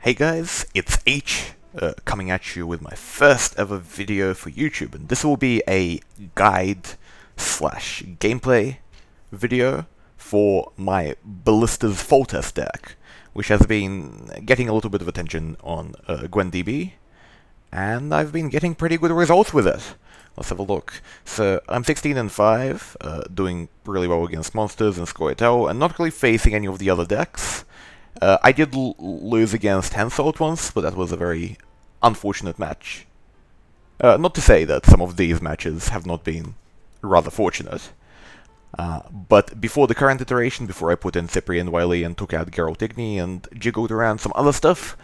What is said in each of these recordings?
Hey guys, it's Aych, coming at you with my first ever video for YouTube, and this will be a guide slash gameplay video for my Ballistas Foltest deck, which has been getting a little bit of attention on Gwent, and I've been getting pretty good results with it. Let's have a look. So, I'm 16 and 5, doing really well against monsters and Scoia'tael, and not really facing any of the other decks. I did lose against Henselt once, but that was a very unfortunate match. Not to say that some of these matches have not been rather fortunate. But before the current iteration, before I put in Cyprian Wily and took out Geralt Igni and jiggled around some other stuff,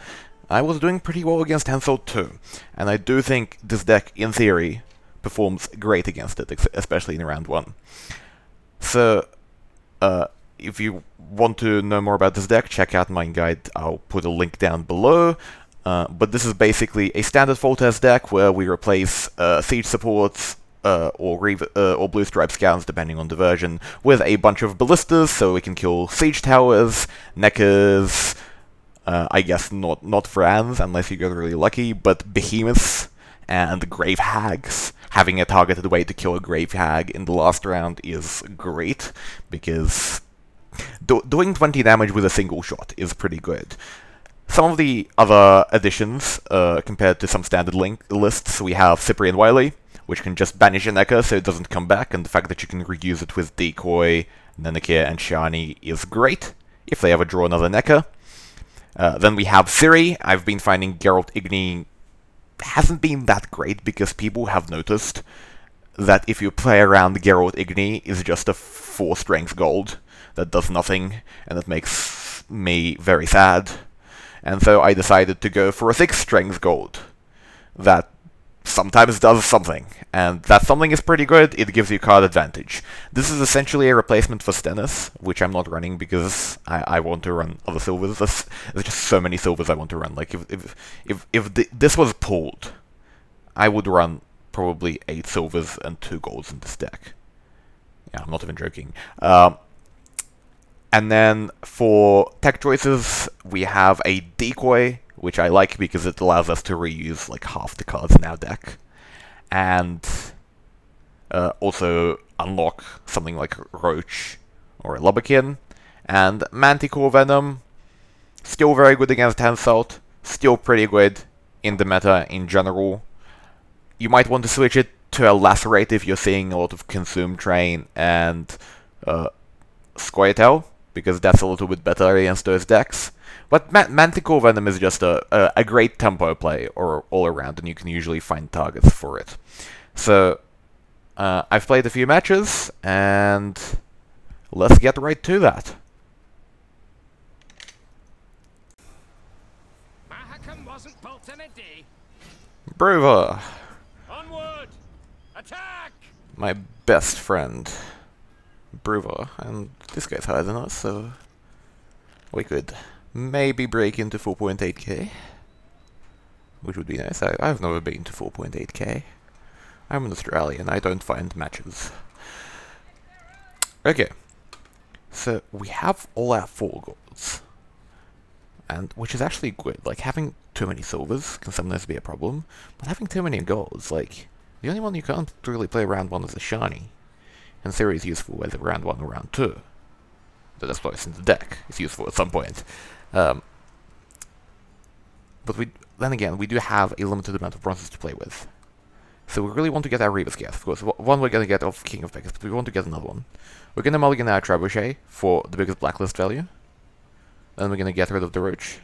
I was doing pretty well against Henselt too. And I do think this deck, in theory, performs great against it, especially in round 1. So, if you want to know more about this deck, check out my guide. I'll put a link down below. But this is basically a standard Foltest deck where we replace siege supports or blue stripe scouts, depending on the version, with a bunch of ballistas, so we can kill siege towers, neckers, I guess not Vrans, unless you get really lucky, but behemoths and grave hags. Having a targeted way to kill a grave hag in the last round is great, because doing 20 damage with a single shot is pretty good. Some of the other additions, compared to some standard lists, we have Cyprian Wily, which can just banish a Necker so it doesn't come back, and the fact that you can reuse it with Decoy, Nenekir, and Shani is great, if they ever draw another Necker. Then we have Ciri. I've been finding Geralt Igni hasn't been that great, because people have noticed that if you play around Geralt Igni, is just a 4 strength gold that does nothing, and that makes me very sad. And so I decided to go for a 6 strength gold that sometimes does something, and that something is pretty good. It gives you card advantage. This is essentially a replacement for Stennis, which I'm not running because I want to run other silvers. There's just so many silvers I want to run. Like, if this was pulled, I would run probably 8 silvers and 2 golds in this deck. Yeah, I'm not even joking. And then for tech choices, we have a Decoy, which I like because it allows us to reuse like half the cards in our deck. And also unlock something like Roach or a Lubberkin. And Manticore Venom, still very good against Henselt, still pretty good in the meta in general. You might want to switch it to a Lacerate if you're seeing a lot of Consume Train and Scoia'tael, because that's a little bit better against those decks. But Manticore Venom is just a great tempo play all around, and you can usually find targets for it. So, I've played a few matches, and let's get right to that. Brouver! Onward! Attack! My best friend, Brouver, and this guy's higher than us, so we could maybe break into 4.8k, which would be nice. I've never been to 4.8k. I'm an Australian, I don't find matches. Okay, so we have all our 4 golds, and which is actually good. Like, having too many silvers can sometimes be a problem, but having too many golds, like, the only one you can't really play round 1 is a Shani, and Ciri is useful as a round 1 or round 2. That's close in the deck. It's useful at some point. But then again, we do have a limited amount of bronzes to play with. So we really want to get our Reaver Scat. Of course, one we're going to get off King of Beggars, but we want to get another one. We're going to mulligan our Trebuchet for the biggest blacklist value. Then we're going to get rid of the Roach.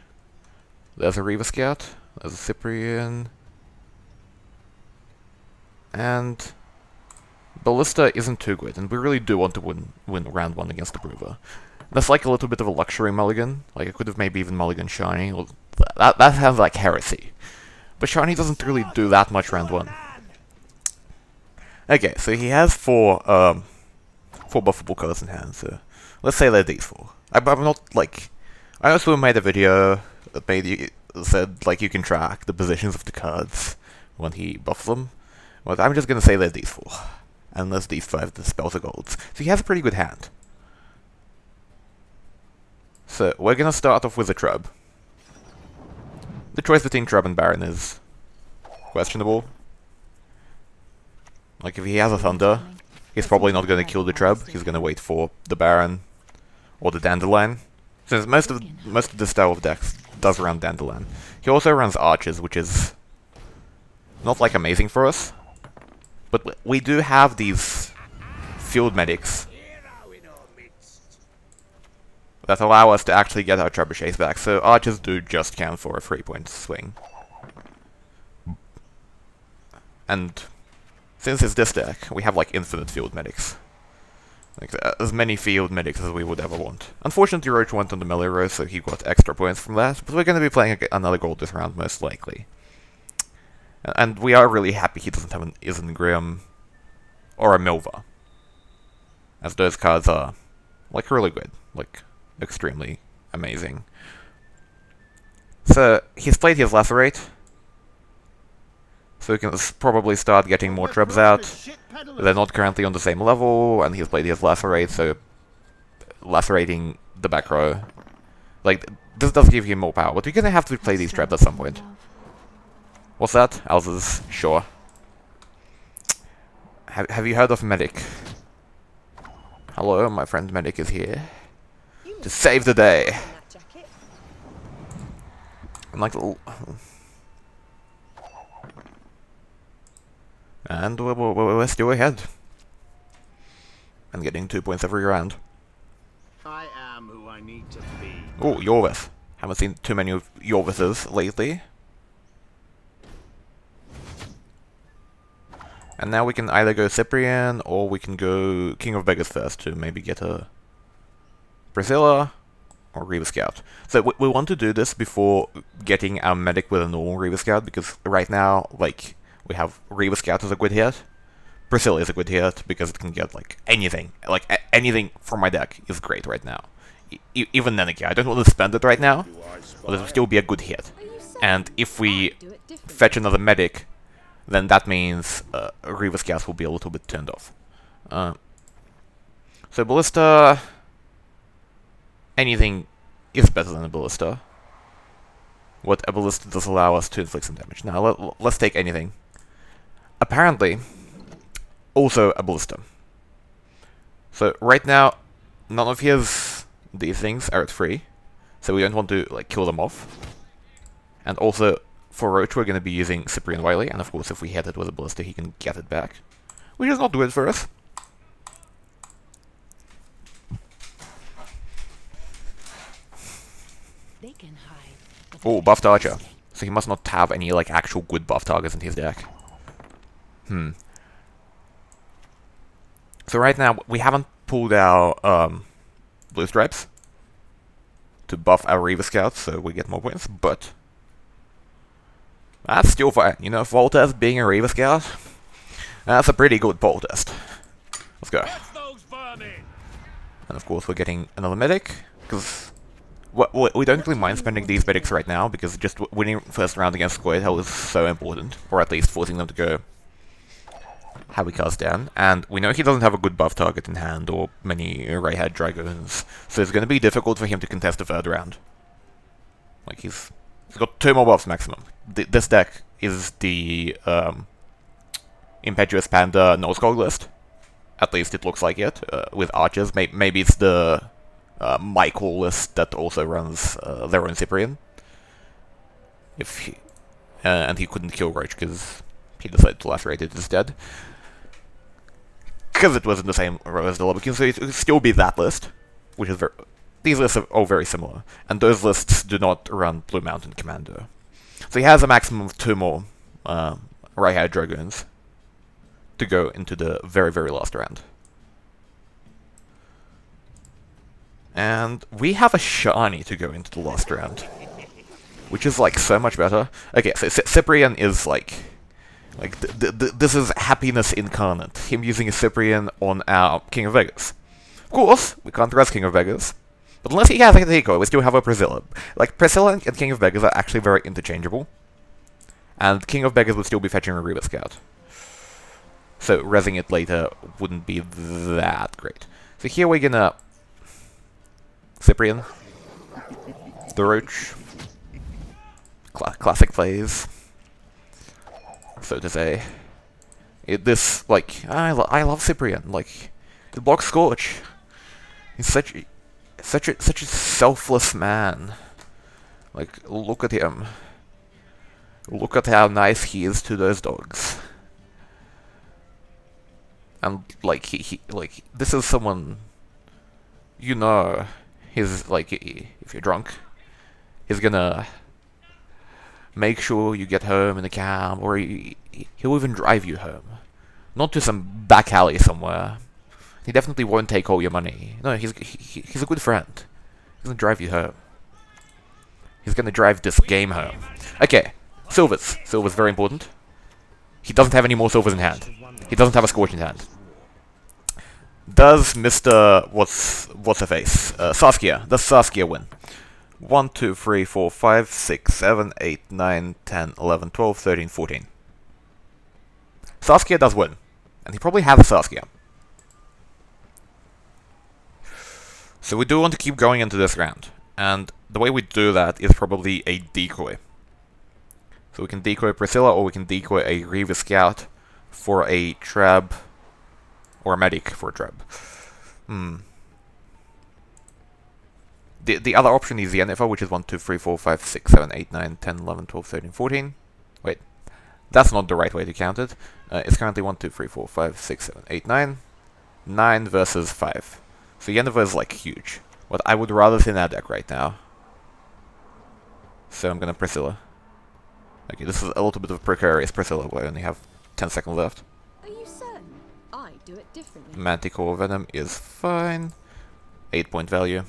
There's a Reaver Scout. There's a Cyprian. And Ballista isn't too good, and we really do want to win round 1 against the Brouver. That's like a little bit of a luxury mulligan. Like, I could have maybe even mulligan Shiny. Or that sounds like heresy. But Shiny doesn't really do that much round 1. Okay, so he has 4 buffable cards in hand, so let's say they're these 4. I'm not, like... I also made a video that said, like, you can track the positions of the cards when he buffs them. But I'm just gonna say they're these 4. Unless these 5 the spells are golds. So he has a pretty good hand. So we're gonna start off with a Trub. The choice between Treb and Baron is questionable. Like, if he has a Thunder, he's probably not going to kill the Treb. He's going to wait for the Baron or the Dandelion. Since most of this style of decks does run Dandelion. He also runs Archers, which is not, like, amazing for us. But we do have these field medics that allow us to actually get our trebuchets back, so Archers do just count for a 3-point swing. And since it's this deck, we have like infinite field medics. Like, as many field medics as we would ever want. Unfortunately, Roach went on the melee row, so he got extra points from that, but we're going to be playing another gold this round, most likely. And we are really happy he doesn't have an Isengrim or a Milva, as those cards are, like, really good. Like, extremely amazing. So, he's played his Lacerate, so we can probably start getting more Trebs out. They're not currently on the same level, and he's played his Lacerate, so lacerating the back row. Like, this does give him more power, but we're gonna have to play these Trebs at some point. What's that? Alza's, sure. Have you heard of Medic? Hello, my friend Medic is here to save the day. I'm like, and we're still ahead, and getting 2 points every round. I am who I need to be. Oh, Yorvith. Haven't seen too many of Yorviths lately. And now we can either go Cyprian, or we can go King of Beggars first to maybe get a Priscilla or Reaver Scout. So we want to do this before getting our medic with a normal Reaver Scout, because right now, like, we have Reaver Scout as a good hit. Priscilla is a good hit because it can get, like, anything. Like, anything from my deck is great right now. Even Neneki. I don't want to spend it right now, but it will still be a good hit. And if we fetch another medic, then that means Reaver Scouts will be a little bit turned off. So Ballista, anything is better than a Ballista. What a Ballista does allow us to inflict some damage. Now let's take anything. Apparently, also a Ballista. So right now, none of these things are at free, so we don't want to like kill them off. And also, for Roach, we're going to be using Cyprian Wily, and of course, if we hit it with a Ballista, he can get it back, which is not good for us. Oh, buffed Archer. So he must not have any like actual good buff targets in his deck. So right now, we haven't pulled our Blue Stripes to buff our Reaver Scouts, so we get more points, but that's still fine. You know, Foltest being a Reaver Scout, that's a pretty good Foltest. Let's go. And of course, we're getting another medic, because we don't really mind spending these medics right now, because just winning first round against Squirtle is so important, or at least forcing them to go heavy cast down. And we know he doesn't have a good buff target in hand, or many Ray-Head Dragons, so it's going to be difficult for him to contest the third round. Like, he's got 2 more buffs maximum. This deck is the Impetuous Panda Nosegog list. At least it looks like it, with Archers. Maybe it's the Michael list that also runs their own Cyprian. And he couldn't kill Roach because he decided to lacerate it instead. Because it was in the same row as the Lobby King, so it would still be that list, which is these lists are all very similar, and those lists do not run Blue Mountain Commando. So he has a maximum of 2 more Ray-Head Dragoons to go into the very, very last round. And we have a Shani to go into the last round, which is like so much better. Okay, so Cyprian is like this is happiness incarnate. Him using a Cyprian on our King of Vegas. Of course, we can't res King of Vegas, but unless he has a decoy, we still have a Priscilla. Like, Priscilla and King of Vegas are actually very interchangeable, and King of Vegas would still be fetching a Reaver Scout. So resing it later wouldn't be that great. So here we're gonna Cyprian, the Roach, classic plays, so to say. This, like, I love Cyprian. Like, the blocks Scorch. He's such a selfless man. Like, look at him. Look at how nice he is to those dogs. And like like this is someone, you know, he's like, if you're drunk, he's gonna make sure you get home in a cab, or he'll even drive you home. Not to some back alley somewhere. He definitely won't take all your money. No, he's a good friend. He's gonna drive you home. He's gonna drive this game home. Okay, silvers. Silver's very important. He doesn't have any more silvers in hand. He doesn't have a Scorch in hand. Does Mr. What's her face? Saskia. Does Saskia win? 1, 2, 3, 4, 5, 6, 7, 8, 9, 10, 11, 12, 13, 14. Saskia does win. And he probably has Saskia. So we do want to keep going into this round. And the way we do that is probably a decoy. So we can decoy Priscilla, or we can decoy a Reaver Scout for a Trab, or a Medic for a Trab. The other option is the NFO, which is 1, 2, 3, 4, 5, 6, 7, 8, 9, 10, 11, 12, 13, 14. Wait, that's not the right way to count it. It's currently 1, 2, 3, 4, 5, 6, 7, 8, 9. 9 versus 5. So Yennefer is like huge. But I would rather see that deck right now. So I'm gonna Priscilla. Okay, this is a little bit of a precarious Priscilla, but I only have 10 seconds left. Are you certain? I do it differently. Manticore Venom is fine. 8-point value.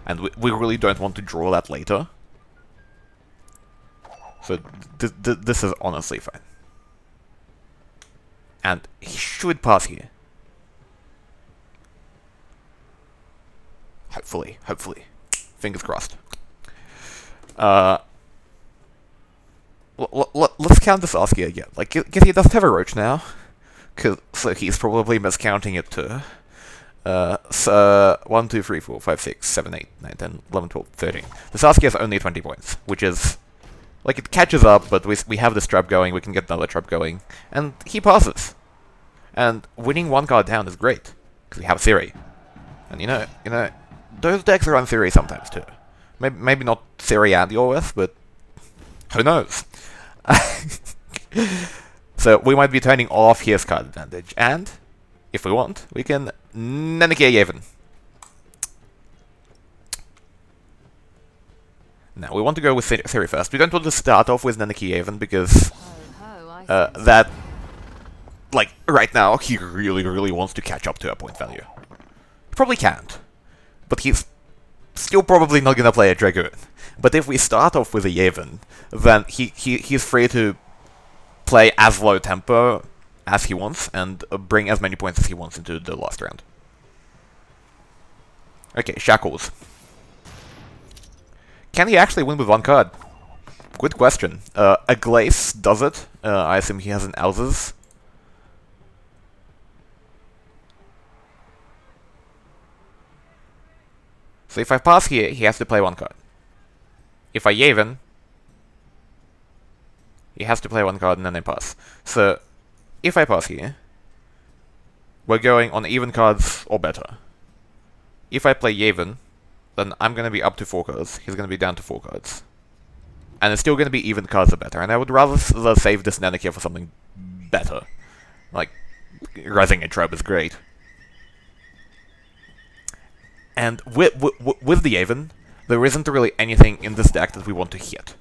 And we really don't want to draw that later. So this is honestly fine. And he should pass here. Hopefully, hopefully. Fingers crossed. Let's count this Saskia again. Like, guess he doesn't have a Roach now. So he's probably miscounting it too. So 1, 2, 3, 4, 5, 6, 7, 8, 9, 10, 11, 12, 13. The Saskia is only 20 points, which is... Like, it catches up, but we have this trap going, we can get another trap going. And he passes. And winning one card down is great. Because we have Siri. And you know, those decks run Siri sometimes too. Maybe not Siri and Yorwith, but who knows? So we might be turning off his card advantage, and if we want, we can Nennekia Yavin. Now we want to go with Siri first. We don't want to start off with Nennekia Yavin because that, like, right now he really wants to catch up to a point value. He probably can't. But he's still probably not gonna play a Dragoon. But if we start off with a Yavin, then he's free to play as low tempo as he wants, and bring as many points as he wants into the last round. Okay, Shackles. Can he actually win with one card? Good question. A Glace does it. I assume he has an Elzes. So if I pass here, he has to play one card. If I Yavin, he has to play one card and then I pass. So, if I pass here, we're going on even cards or better. If I play Yavin, then I'm going to be up to 4 cards. He's going to be down to 4 cards. And it's still going to be even cards or better. And I would rather save this Nennekia for something better. Like, Rising in Trap is great. And with the Yavin, there isn't really anything in this deck that we want to hit.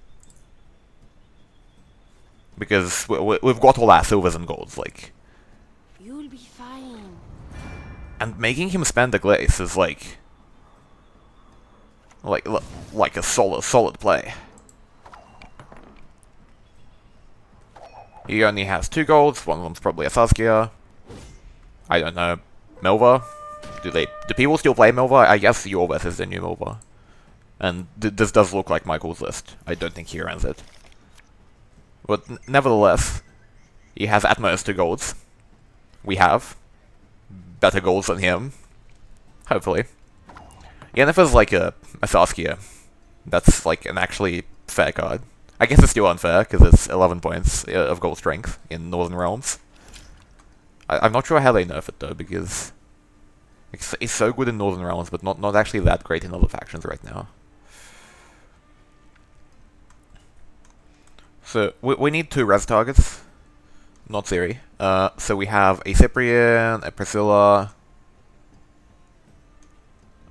Because we've got all our silvers and golds, like... You'll be fine. And making him spend a Glace is like a solid play. He only has 2 golds, one of them's probably a Saskia. I don't know. Milva? Do people still play Milva? I guess Yorveth is the new Milva. And this does look like Michael's list. I don't think he runs it. But nevertheless, he has at most 2 golds. We have better golds than him. Hopefully. Yennefer's like a Saskia. That's like an actually fair card. I guess it's still unfair, because it's 11 points of gold strength in Northern Realms. I'm not sure how they nerf it, though, because it's so good in Northern Realms, but not actually that great in other factions right now. So, we need 2 res targets, not Ciri. So we have a Cyprian, a Priscilla,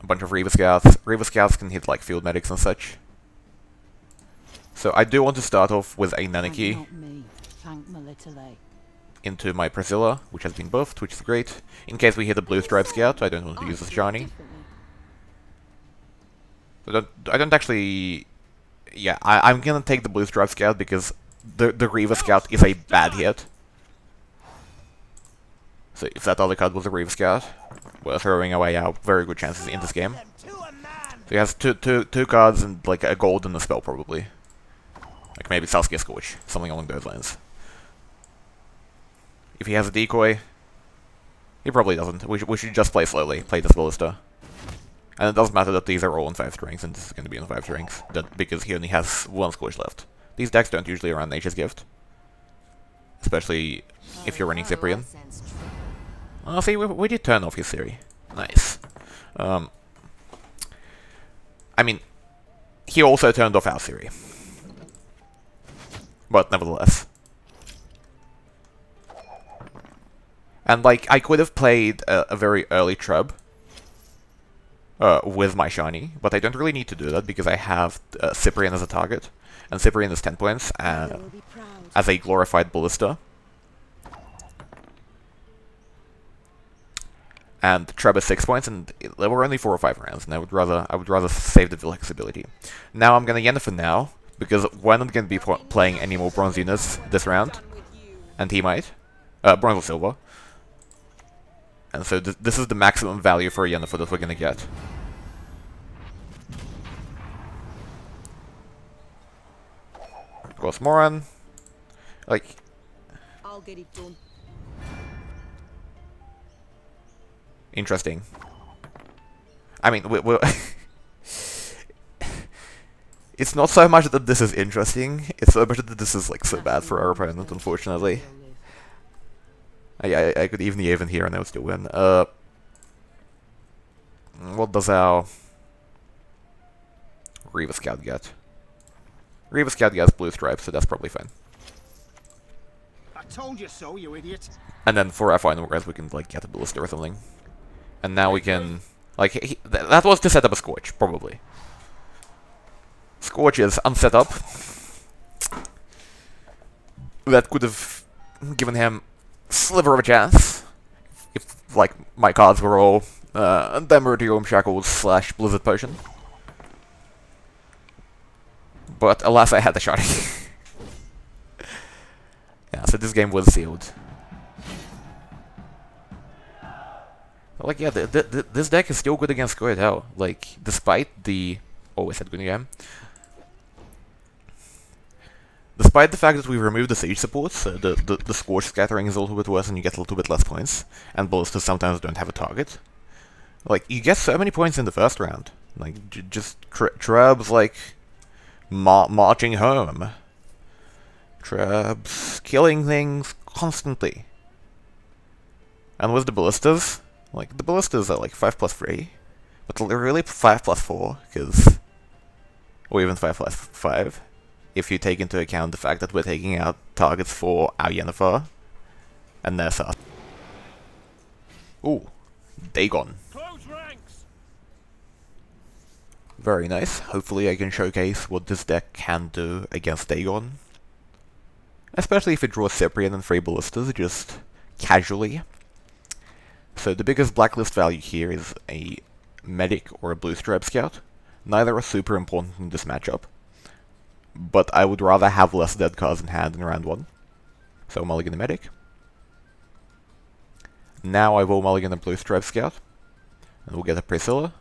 a bunch of Reaver Scouts. Reaver Scouts can hit like field medics and such. So I do want to start off with a Nanaki into my Priscilla, which has been buffed, which is great. In case we hit a Blue Stripe Scout, I don't want to use this shiny. I don't actually... Yeah, I'm gonna take the Blue Stripe Scout because the Reaver Scout is a bad hit. So if that other card was a Reaver Scout, we're throwing away our very good chances in this game. So he has two cards and like a gold and a spell probably. Like maybe Saskia Scorch, something along those lines. If he has a decoy, he probably doesn't. We should just play slowly, play this Ballista. And it doesn't matter that these are all in 5 strengths, and this is going to be in 5 strengths, because he only has 1 Scorch left. These decks don't usually run Nature's Gift. Especially if you're running Cyprian. Oh, see, we did turn off his Ciri. Nice. I mean, he also turned off our Ciri. But nevertheless. And, like, I could have played a very early Trub with my shiny, but I don't really need to do that because I have Cyprian as a target. And Cyprian is 10 points as a glorified Ballista. And Trub is 6 points, and there were only 4 or 5 rounds, and I would rather save the flexibility. Now I'm gonna Yennefer now, because we're not gonna be playing any more bronze units this round, and he might. Bronze or silver. And so this is the maximum value for a Yennefer that we're gonna get. Of course, Moran. Like... I'll get it done. Interesting. I mean, we're it's not so much that this is interesting, it's so much that this is like so bad for our opponent, unfortunately. I could even the even here and I would still win. What does our Reaver Scout get? Reaver Scout gets blue stripes, so that's probably fine. I told you so, you idiot. And then for our final guys, we can like get a Ballista or something. And now we can like that was to set up a Scorch, probably. Scorch is unset up. That could have given him sliver of a chance if like my cards were all Demuridium Shackles / Blizzard Potion. But alas, I had the shot. Yeah, so this game was sealed. Like, yeah, this deck is still good against Squared Hell. Like, despite the... Oh, I said good again. Despite the fact that we removed the Siege supports, the Scorch Scattering is a little bit worse and you get a little bit less points. And Ballistas sometimes don't have a target. Like, you get so many points in the first round. Like, just Trebs, like, marching home. Trebs killing things constantly. And with the Ballistas, like, the Ballistas are like 5+3. But they're really 5+4, because... Or even 5+5. If you take into account the fact that we're taking out targets for our Yennefer and their Saskia. Ooh, Dagon. Close ranks. Very nice. Hopefully I can showcase what this deck can do against Dagon. Especially if it draws Cyprian and 3 Ballistas, just casually. So the biggest blacklist value here is a Medic or a Blue Stripe Scout. Neither are super important in this matchup. But I would rather have less dead cards in hand in round 1. So mulligan a Medic. Now I will mulligan a Blue Stripe Scout. And we'll get a Priscilla.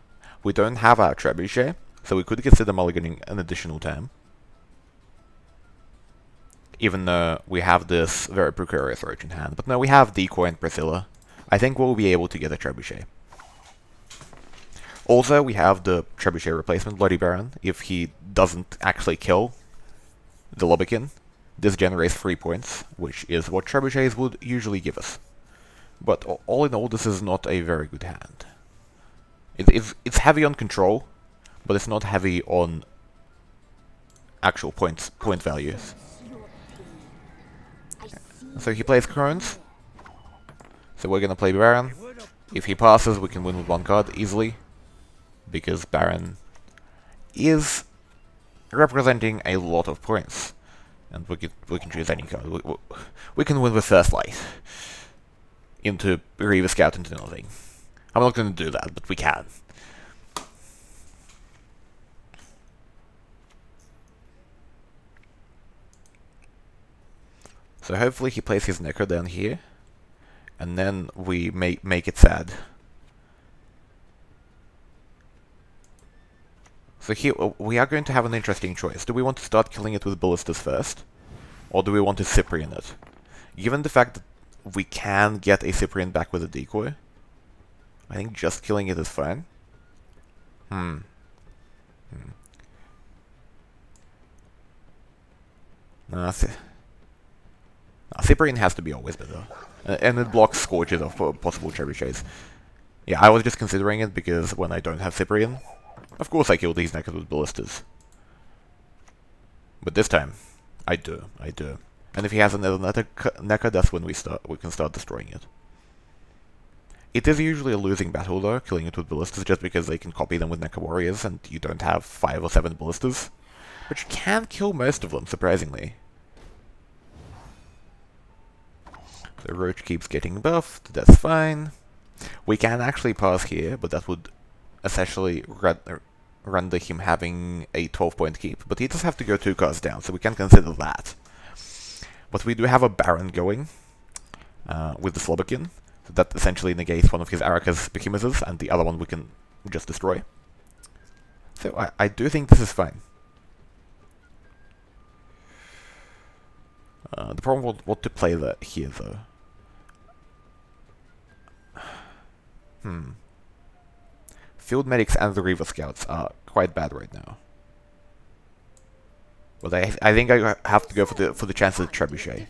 We don't have our Trebuchet, so we could consider mulliganing an additional time. Even though we have this very precarious Roach in hand. But no, we have Decoy and Priscilla. I think we'll be able to get a Trebuchet. Also, we have the Trebuchet replacement, Bloody Baron, if he doesn't actually kill the Lobbykin. This generates 3 points, which is what trebuchets would usually give us. But all in all, this is not a very good hand. It's heavy on control, but it's not heavy on actual point values. So he plays Crones. So we're gonna play Baron. If he passes, we can win with 1 card easily, because Baron is representing a lot of points, and we can choose any card. We can win with First Light into Reaver Scout into nothing. I'm not going to do that, but we can. So hopefully he plays his Necro down here, and then we make it sad. So here we are going to have an interesting choice. Do we want to start killing it with Ballistas first, or do we want to Cyprian it? Given the fact that we can get a Cyprian back with a decoy, I think just killing it is fine. Cyprian has to be always better. And it blocks Scorches of possible trebuchets. Yeah, I was just considering it because when I don't have Cyprian, of course I kill these Neckers with Ballistas. But this time, I do. And if he has another Necker, that's when we can start destroying it. It is usually a losing battle though, killing it with Ballistas, just because they can copy them with Necker Warriors and you don't have 5 or 7 Ballistas. But you can kill most of them, surprisingly. The Roach keeps getting buffed, that's fine. We can actually pass here, but that would essentially render him having a 12-point keep. But he does have to go 2 cards down, so we can consider that. But we do have a Baron going with the Slobberkin. So that essentially negates one of his Araka's Behemoths, and the other one we can just destroy. So I do think this is fine. The problem with what to play here, though. Field Medics and the Reaver Scouts are quite bad right now. But I think I have to go for the chance of the Trebuchet.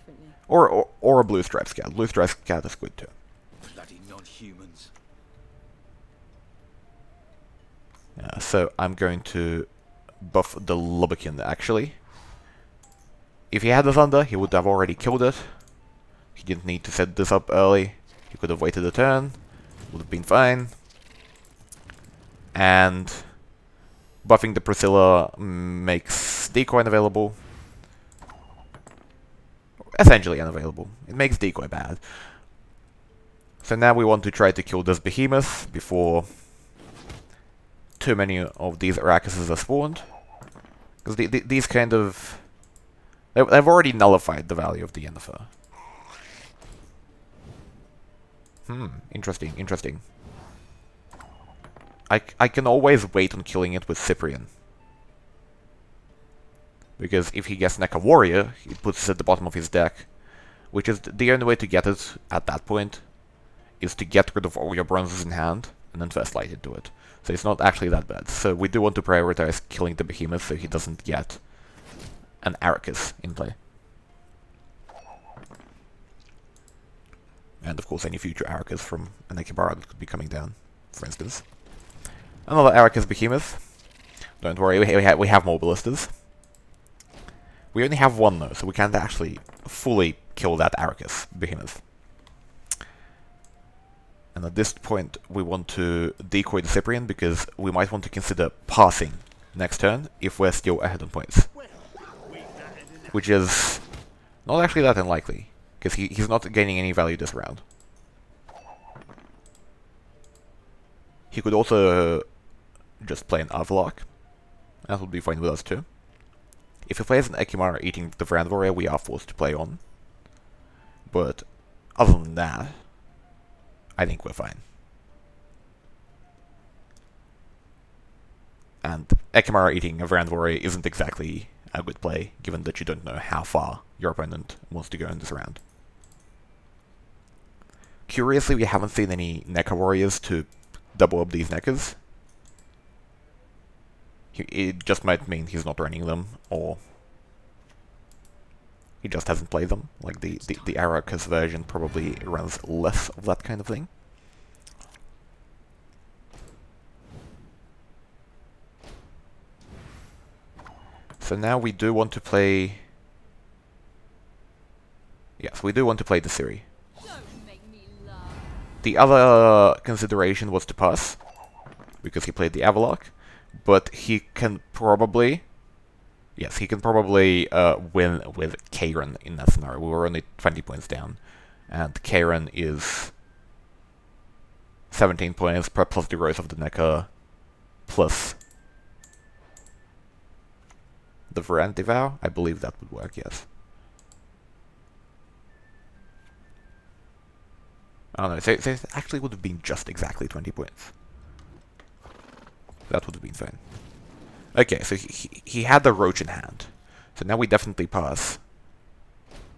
Or a Blue Stripe Scout. Blue Stripe Scout is good too. Bloody non-humans. So I'm going to buff the Lubbokin, actually. If he had the Thunder, he would have already killed it. He didn't need to set this up early. He could have waited a turn. Would have been fine. And buffing the Priscilla makes Decoy unavailable. Essentially unavailable. It makes Decoy bad. So now we want to try to kill this Behemoth before too many of these Arakuses are spawned. Because these kind of... They've already nullified the value of the Yennefer. Interesting. I can always wait on killing it with Cyprian. Because if he gets Necker Warrior, he puts it at the bottom of his deck. Which is the only way to get it at that point, is to get rid of all your bronzes in hand, and then First Light into it. So it's not actually that bad. So we do want to prioritize killing the Behemoth so he doesn't get an Arrakis in play. And of course any future Arrakis from an Ekibara that could be coming down, for instance. Another Arrakis Behemoth. Don't worry, we have more Ballistas. We only have 1 though, so we can't actually fully kill that Arrakis Behemoth. And at this point we want to decoy the Cyprian because we might want to consider passing next turn if we're still ahead on points. Which is not actually that unlikely, because he's not gaining any value this round. He could also just play an Avalok. That would be fine with us too. If he plays an Ekimara eating the Vrand Warrior, we are forced to play on. But other than that, I think we're fine. And Ekimara eating a Vrand Warrior isn't exactly a good play, given that you don't know how far your opponent wants to go in this round. Curiously, we haven't seen any Necker Warriors to double up these Neckers. It just might mean he's not running them, or He just hasn't played them. Like, the Arrakis version probably runs less of that kind of thing. So now we do want to play... Yes, we do want to play the Ciri. The other consideration was to pass, because he played the Avalok, but he can probably... Yes, he can probably win with Karen in that scenario. We were only 20 points down, and Karen is 17 points, plus the growth of the Neckar, plus the Varant Devour. I believe that would work, yes. I don't know, so it actually would have been just exactly 20 points. That would have been fine. Okay, so he had the Roach in hand. So now we definitely pass.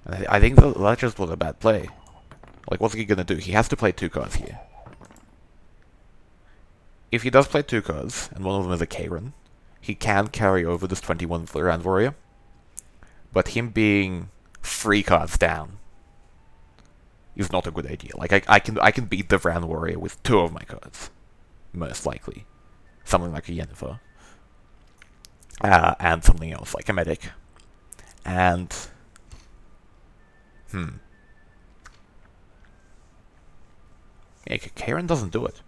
And I think that just was a bad play. Like, what's he gonna do? He has to play 2 cards here. If he does play 2 cards, and one of them is a Karen, he can carry over this 21 Rand Warrior. But him being 3 cards down is not a good idea. Like, I can beat the Rand Warrior with 2 of my cards. Most likely. Something like a Yennefer. And something else, like a Medic. And... Yeah, Karen doesn't do it.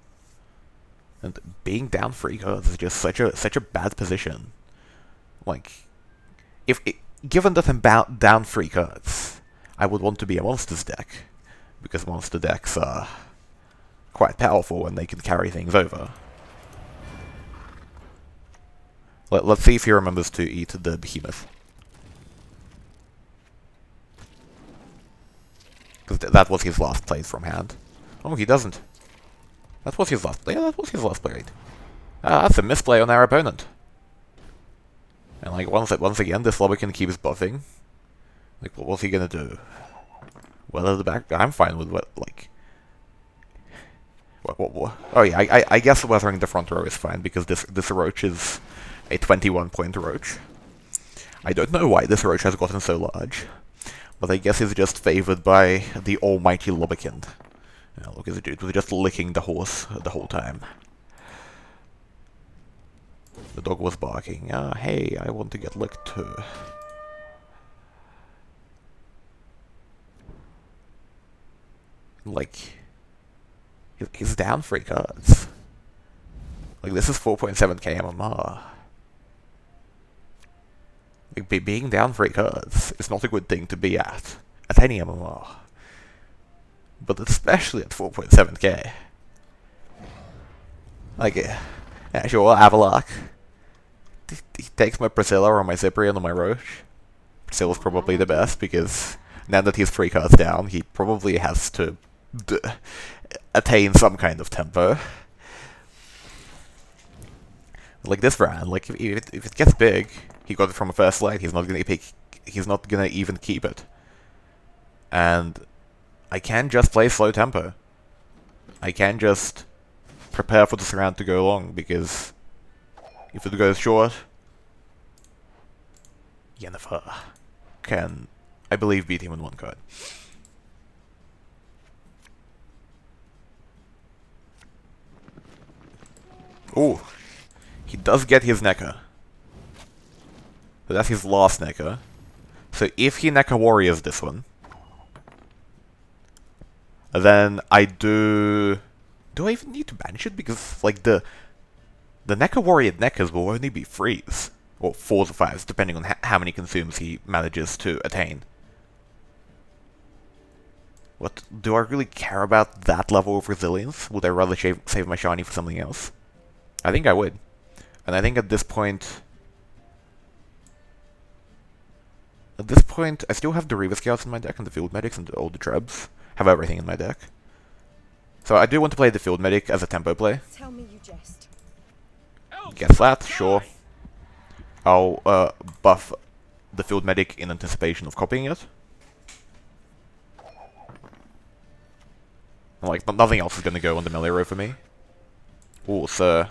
And being down 3 cards is just such a bad position. Like, given that I'm down 3 cards, I would want to be a Monsters deck. Because monster decks are quite powerful when they can carry things over. Let's see if he remembers to eat the behemoth. Because that was his last play from hand. Oh, he doesn't. That was his last play. Yeah, that was his last play. That's a misplay on our opponent. And like once again, this Lobbykin keeps buffing. Like, what was he gonna do? Well, at the back, I'm fine with what, like... What? Oh yeah, I guess weathering the front row is fine, because this Roach is a 21-point Roach. I don't know why this Roach has gotten so large, but I guess he's just favored by the almighty Lobbykin. Yeah, look at the dude, was just licking the horse the whole time. The dog was barking. Hey, I want to get licked too. Like, he's down 3 cards. Like, this is 4.7k MMR. Like, being down 3 cards is not a good thing to be at any MMR. But especially at 4.7k. Like, yeah, sure, Avalok. He takes my Priscilla or my Cyprian or my Roche. Priscilla's probably the best, because now that he's 3 cards down, he probably has to attain some kind of tempo. Like this Vran, like if it gets big, he got it from a first light, he's not gonna even keep it. And I can just play slow tempo. I can just prepare for this round to go long, because if it goes short, Yennefer can, I believe, beat him in 1 card. Ooh, he does get his Neckar. So that's his last Neckar. So if he Neckar Warriors this one, then I do... Do I even need to banish it? Because, like, the Neckar Warrior Neckars will only be 3s. Or 4s or 5s, depending on how many consumes he manages to attain. What? Do I really care about that level of resilience? Would I rather save my shiny for something else? I think I would. And I think at this point... I still have the Reaver Scouts in my deck, and the Field Medics, and all the Trebs. Have everything in my deck. So I do want to play the Field Medic as a tempo play. Tell me you jest. Get flat, sure. I'll buff the Field Medic in anticipation of copying it. Like, nothing else is going to go on the melee row for me. Ooh, so...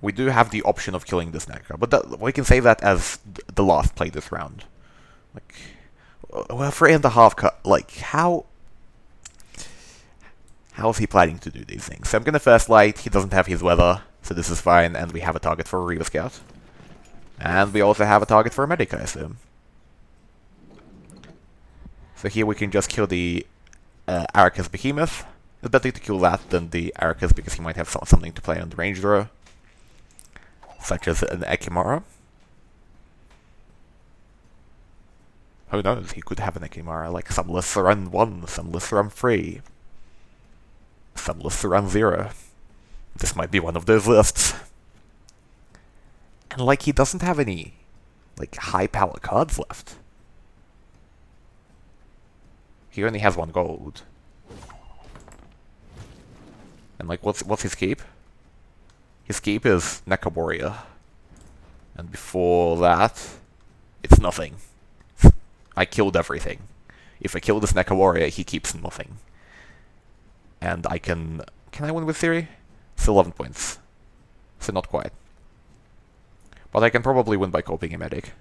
we do have the option of killing this Necker, but we can say that as the last play this round. Like, well, 3.5 cut. Like, how is he planning to do these things? So I'm gonna first light. He doesn't have his weather, so this is fine, and we have a target for a Reaver Scout, and we also have a target for a medic, I assume. So here we can just kill the Arrakis Behemoth. It's better to kill that than the Arrakis because he might have something to play on the range draw, such as an Ekimara. Who knows, he could have an Ekimara, like some lists run 1, some lists run 3, some lists run 0. This might be one of those lists. And like, he doesn't have any, like, high power cards left. He only has 1 gold. And like, what's his keep? His keep is Necker Warrior. And before that, it's nothing. I killed everything. If I kill this Necker Warrior, he keeps nothing. And I can I win with Theory? It's 11 points. So not quite. But I can probably win by coping a medic.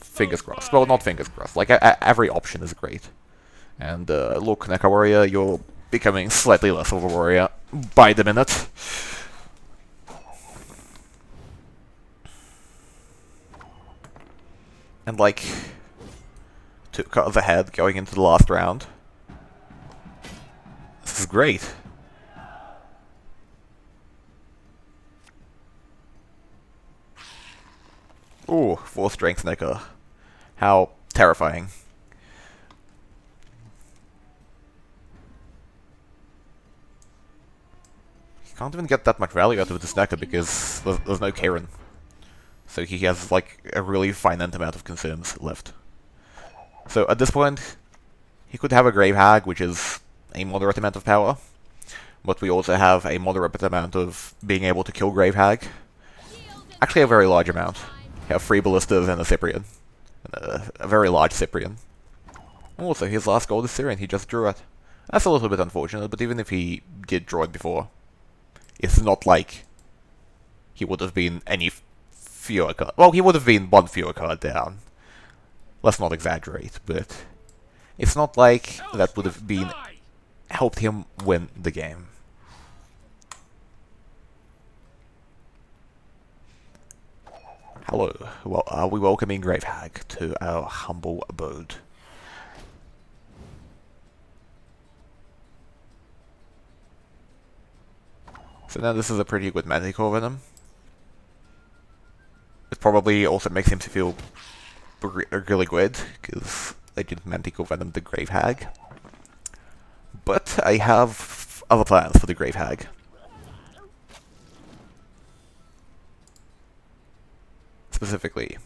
Fingers crossed. Well, not fingers crossed. Like, every option is great. And look, Necker Warrior, you're becoming slightly less of a warrior by the minute. And like, 2 cards ahead going into the last round. This is great. Ooh, 4 strength Necker. How terrifying. Can't even get that much value out of this Necker because there's no Karen. So he has like a really finite amount of consumes left. So at this point, he could have a Grave Hag, which is a moderate amount of power. But we also have a moderate amount of being able to kill Grave Hag. Actually a very large amount. We have 3 Ballistas and a Cyprian. And a very large Cyprian. Also, his last gold is Syrian, he just drew it. That's a little bit unfortunate, but even if he did draw it before, it's not like he would have been any fewer card. Well, he would have been 1 fewer card down. Let's not exaggerate, but it's not like that would have been helped him win the game. Hello, well, are we welcoming Grave Hag to our humble abode? So now this is a pretty good Manticore Venom. It probably also makes him feel really good, because I didn't Manticore Venom the Grave Hag. But I have other plans for the Grave Hag. Specifically,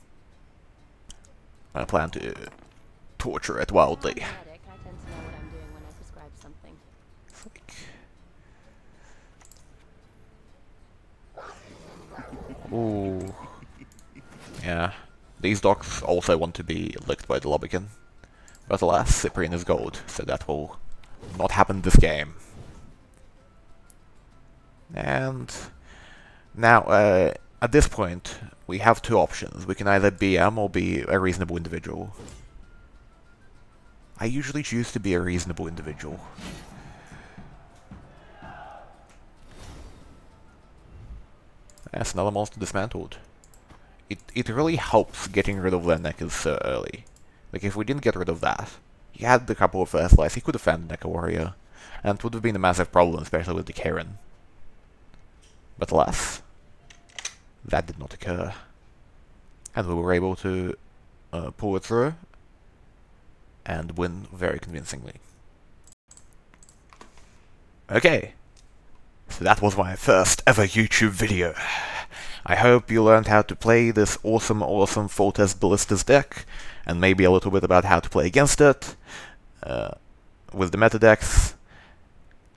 I plan to torture it wildly. Ooh. Yeah. These dogs also want to be licked by the Lobbykin. But alas, Cyprian is gold, so that will not happen this game. And now, at this point, we have 2 options. We can either BM or be a reasonable individual. I usually choose to be a reasonable individual. Yes, another monster dismantled. It really helps getting rid of their Neckers so early. Like, if we didn't get rid of that, he had a couple of first lives, he could have found Necker Warrior, and it would have been a massive problem, especially with the Karen. But alas, that did not occur. And we were able to pull it through, and win very convincingly. Okay. So that was my first ever YouTube video. I hope you learned how to play this awesome Foltest Ballistas deck, and maybe a little bit about how to play against it, with the meta decks.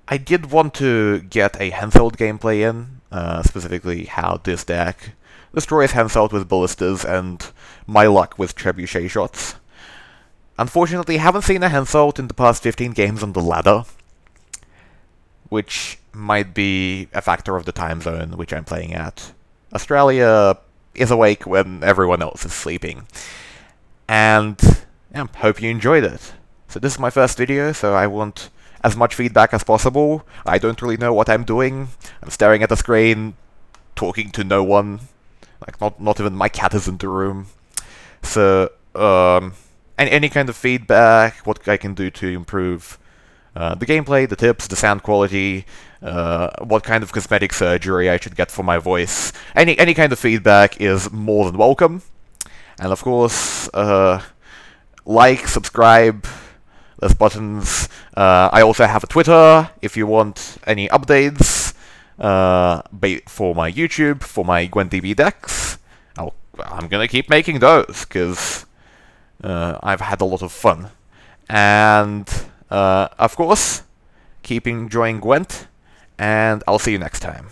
I did want to get a Henselt gameplay in, specifically how this deck destroys Henselt with Ballistas and my luck with Trebuchet shots. Unfortunately, haven't seen a Henselt in the past 15 games on the ladder. which might be a factor of the time zone which I'm playing at. Australia is awake when everyone else is sleeping. And yeah, hope you enjoyed it. So this is my first video, so I want as much feedback as possible. I don't really know what I'm doing. I'm staring at the screen, talking to no one. Like, not even my cat is in the room. So, any kind of feedback, what I can do to improve the gameplay, the tips, the sound quality, what kind of cosmetic surgery I should get for my voice. Any kind of feedback is more than welcome. And of course, like, subscribe, there's buttons. I also have a Twitter if you want any updates for my YouTube, for my Gwent DB decks. I'm gonna keep making those, because I've had a lot of fun. And, of course, keep enjoying Gwent, and I'll see you next time.